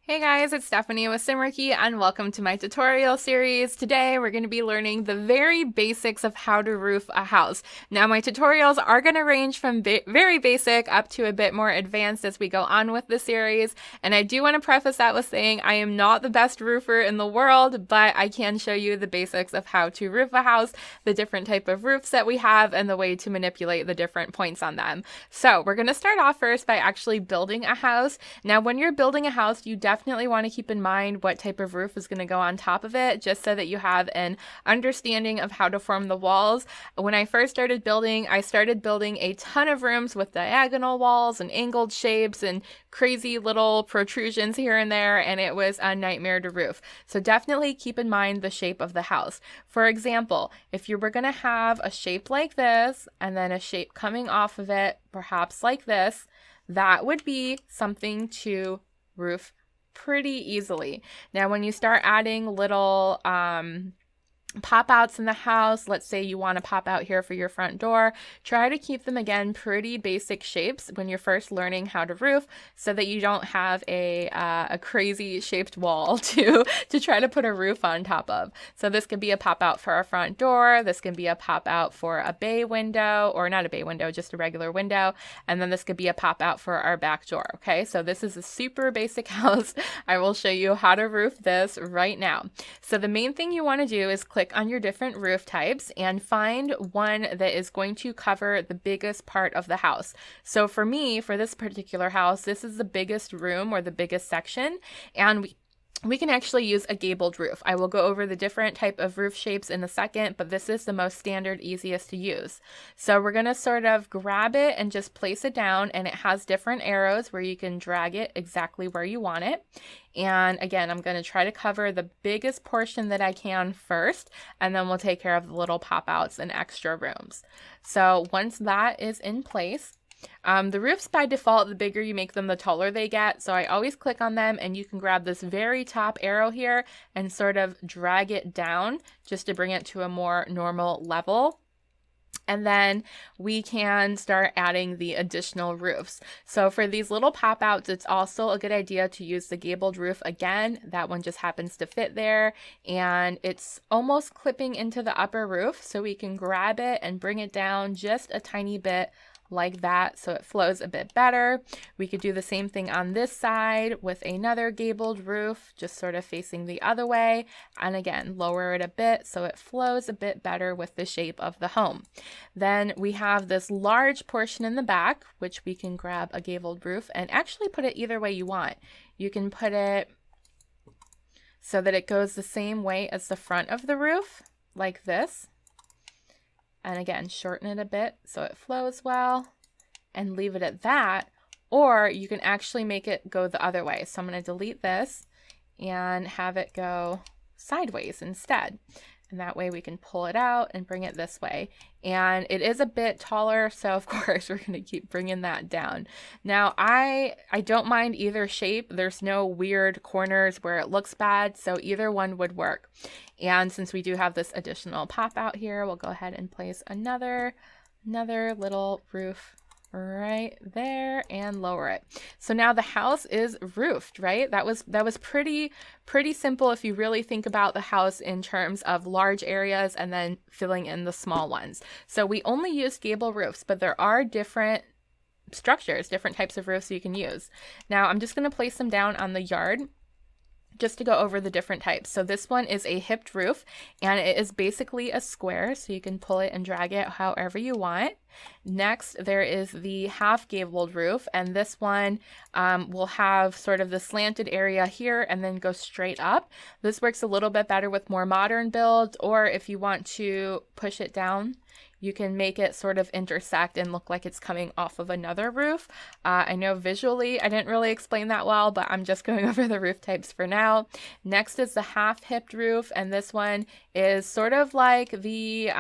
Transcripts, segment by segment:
Hey guys, it's Stephanie with Simarchy and welcome to my tutorial series. Today we're going to be learning the very basics of how to roof a house. Now my tutorials are going to range from very basic up to a bit more advanced as we go on with the series. And I do want to preface that with saying I am not the best roofer in the world, but I can show you the basics of how to roof a house, the different type of roofs that we have, and the way to manipulate the different points on them. So we're going to start off first by actually building a house. Now when you're building a house, you definitely want to keep in mind what type of roof is going to go on top of it, just so that you have an understanding of how to form the walls. When I first started building, I started building a ton of rooms with diagonal walls and angled shapes and crazy little protrusions here and there, and it was a nightmare to roof. So definitely keep in mind the shape of the house. For example, if you were going to have a shape like this and then a shape coming off of it, perhaps like this, that would be something to roof pretty easily. Now, when you start adding little pop outs in the house, let's say you want to pop out here for your front door, try to keep them again pretty basic shapes when you're first learning how to roof, so that you don't have a crazy shaped wall to try to put a roof on top of. So this could be a pop out for our front door, this can be a pop out for a bay window, or not a bay window, just a regular window, and then this could be a pop out for our back door. Okay, so this is a super basic house. I will show you how to roof this right now. So the main thing you want to do is click on your different roof types and find one that is going to cover the biggest part of the house. So for me, for this particular house, this is the biggest room or the biggest section, and we can actually use a gabled roof. I will go over the different type of roof shapes in a second, but this is the most standard, easiest to use. So we're going to sort of grab it and just place it down, and it has different arrows where you can drag it exactly where you want it. And again, I'm going to try to cover the biggest portion that I can first, and then we'll take care of the little pop outs and extra rooms. So once that is in place, the roofs by default, the bigger you make them, the taller they get. So I always click on them, and you can grab this very top arrow here and sort of drag it down just to bring it to a more normal level. And then we can start adding the additional roofs. So for these little pop outs, it's also a good idea to use the gabled roof again. That one just happens to fit there, and it's almost clipping into the upper roof. So we can grab it and bring it down just a tiny bit like that, so it flows a bit better. We could do the same thing on this side with another gabled roof, just sort of facing the other way, and again lower it a bit so it flows a bit better with the shape of the home. Then we have this large portion in the back, which we can grab a gabled roof and actually put it either way you want. You can put it so that it goes the same way as the front of the roof, like this. And again, shorten it a bit so it flows well and leave it at that. Or you can actually make it go the other way. So I'm going to delete this and have it go sideways instead. And that way we can pull it out and bring it this way. And it is a bit taller, so of course we're going to keep bringing that down. Now I don't mind either shape. There's no weird corners where it looks bad, so either one would work. And since we do have this additional pop out here, we'll go ahead and place another little roof right there and lower it. So now the house is roofed, right? That was pretty simple if you really think about the house in terms of large areas and then filling in the small ones. So we only used gable roofs, but there are different structures, different types of roofs you can use. Now I'm just going to place them down on the yard just to go over the different types. So this one is a hipped roof, and it is basically a square, so you can pull it and drag it however you want. Next, there is the half gabled roof, and this one will have sort of the slanted area here and then go straight up. This works a little bit better with more modern builds, or if you want to push it down, you can make it sort of intersect and look like it's coming off of another roof. I know visually I didn't really explain that well, but I'm just going over the roof types for now. Next is the half hipped roof, and this one is sort of like the,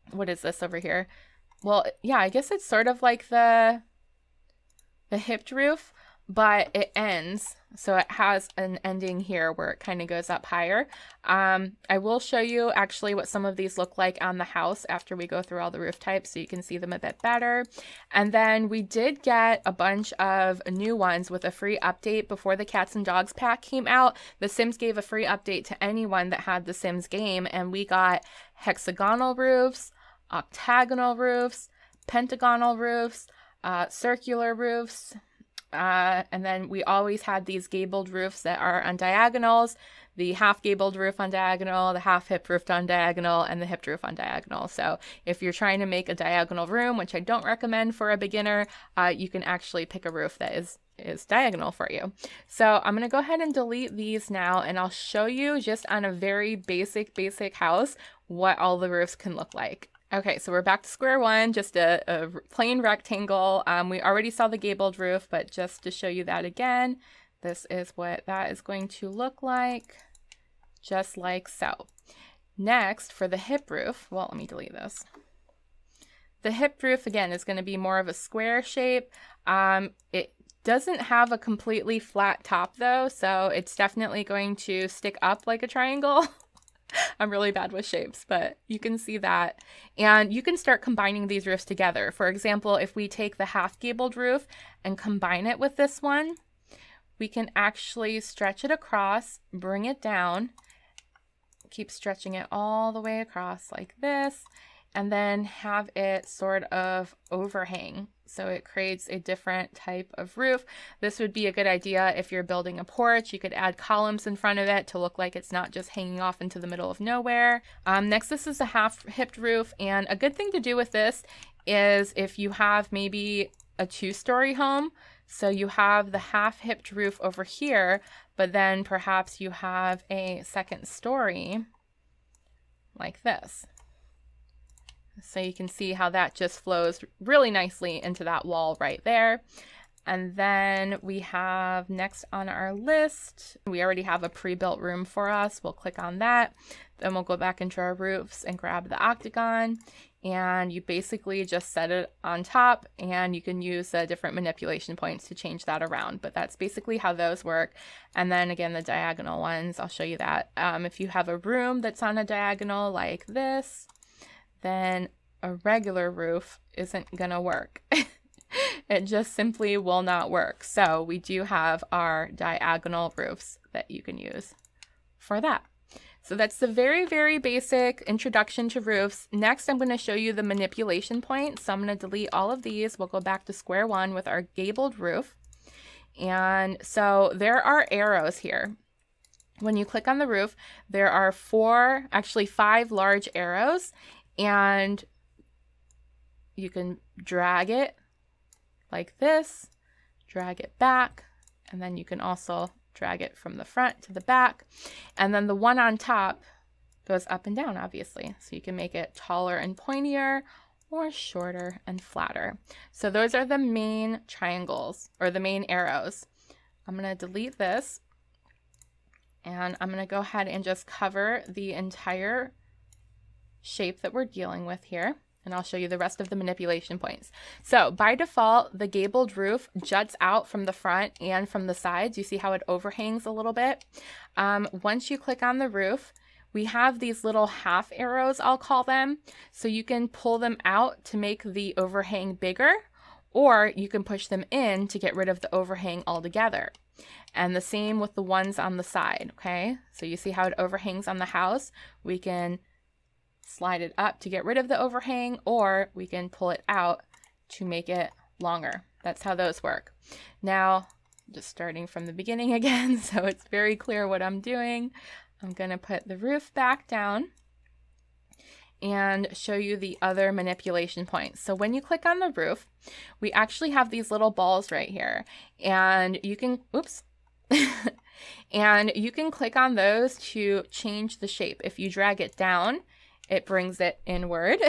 what is this over here? Well, yeah, I guess it's sort of like the hipped roof, but it ends. So it has an ending here where it kind of goes up higher. I will show you actually what some of these look like on the house after we go through all the roof types so you can see them a bit better. And then we did get a bunch of new ones with a free update before the Cats and Dogs pack came out. The Sims gave a free update to anyone that had the Sims game, and we got hexagonal roofs, octagonal roofs, pentagonal roofs, circular roofs, and then we always had these gabled roofs that are on diagonals, the half gabled roof on diagonal, the half hip roof on diagonal, and the hipped roof on diagonal. So if you're trying to make a diagonal room, which I don't recommend for a beginner, you can actually pick a roof that is diagonal for you. So I'm going to go ahead and delete these now, and I'll show you just on a very basic house what all the roofs can look like. Okay, so we're back to square one, just a plain rectangle. We already saw the gabled roof, but just to show you that again, this is what that is going to look like, just like so. Next, for the hip roof, well, let me delete this. The hip roof, again, is going to be more of a square shape. It doesn't have a completely flat top, though, so it's definitely going to stick up like a triangle. I'm really bad with shapes, but you can see that. And you can start combining these roofs together. For example, if we take the half gabled roof and combine it with this one, we can actually stretch it across, bring it down, keep stretching it all the way across like this, and then have it sort of overhang. So it creates a different type of roof. This would be a good idea if you're building a porch. You could add columns in front of it to look like it's not just hanging off into the middle of nowhere. Next, this is a half-hipped roof. And a good thing to do with this is if you have maybe a two-story home, so you have the half-hipped roof over here, but then perhaps you have a second story like this. So you can see how that just flows really nicely into that wall right there. And then we have next on our list, we already have a pre-built room for us. We'll click on that. Then we'll go back into our roofs and grab the octagon. And you basically just set it on top, and you can use different manipulation points to change that around. But that's basically how those work. And then again, the diagonal ones, I'll show you that. If you have a room that's on a diagonal like this, then a regular roof isn't gonna work. It just simply will not work. So we do have our diagonal roofs that you can use for that. So that's the very, very basic introduction to roofs. Next, I'm going to show you the manipulation points. So I'm going to delete all of these. We'll go back to square one with our gabled roof. And so there are arrows here. When you click on the roof, there are actually five large arrows, and you can drag it like this, drag it back, and then you can also drag it from the front to the back. And then the one on top goes up and down, obviously. So you can make it taller and pointier or shorter and flatter. So those are the main triangles, or the main arrows. I'm going to delete this, and I'm going to go ahead and just cover the entire shape that we're dealing with here. And I'll show you the rest of the manipulation points. So by default, the gabled roof juts out from the front and from the sides. You see how it overhangs a little bit. Once you click on the roof, we have these little half arrows, I'll call them. So you can pull them out to make the overhang bigger, or you can push them in to get rid of the overhang altogether. And the same with the ones on the side, okay? So you see how it overhangs on the house? We can slide it up to get rid of the overhang, or we can pull it out to make it longer. That's how those work. Now, just starting from the beginning again, so it's very clear what I'm doing. I'm going to put the roof back down and show you the other manipulation points. So when you click on the roof, we actually have these little balls right here, and you can, and you can click on those to change the shape. If you drag it down, it brings it inward,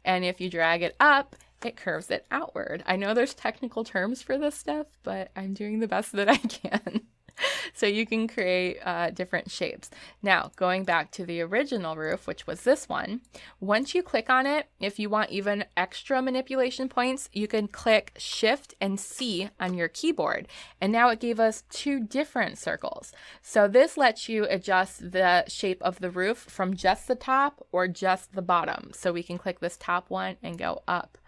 and if you drag it up, it curves it outward. I know there's technical terms for this stuff, but I'm doing the best that I can. So you can create different shapes. Now, going back to the original roof, which was this one, once you click on it, if you want even extra manipulation points, you can click Shift and C on your keyboard. And now it gave us 2 different circles. So this lets you adjust the shape of the roof from just the top or just the bottom. So we can click this top one and go up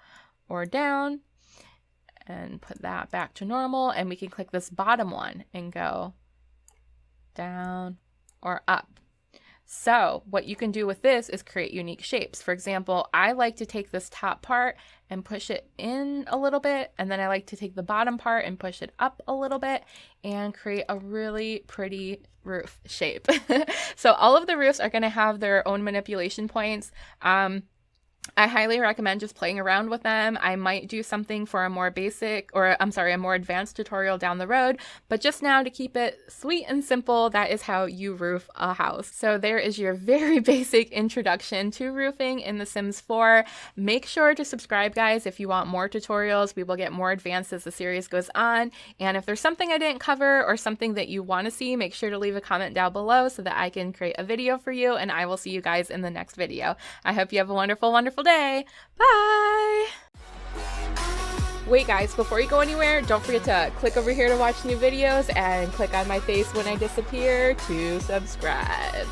or down and put that back to normal. And we can click this bottom one and go down or up. So what you can do with this is create unique shapes. For example, I like to take this top part and push it in a little bit, and then I like to take the bottom part and push it up a little bit and create a really pretty roof shape. So all of the roofs are going to have their own manipulation points. I highly recommend just playing around with them. I might do something for a more basic, or I'm sorry, a more advanced tutorial down the road, but just now to keep it sweet and simple, that is how you roof a house. So there is your very basic introduction to roofing in The Sims 4. Make sure to subscribe, guys, if you want more tutorials. We will get more advanced as the series goes on. And if there's something I didn't cover or something that you want to see, make sure to leave a comment down below so that I can create a video for you, and I will see you guys in the next video. I hope you have a wonderful, wonderful day. Bye! Wait, guys, before you go anywhere, don't forget to click over here to watch new videos and click on my face when I disappear to subscribe.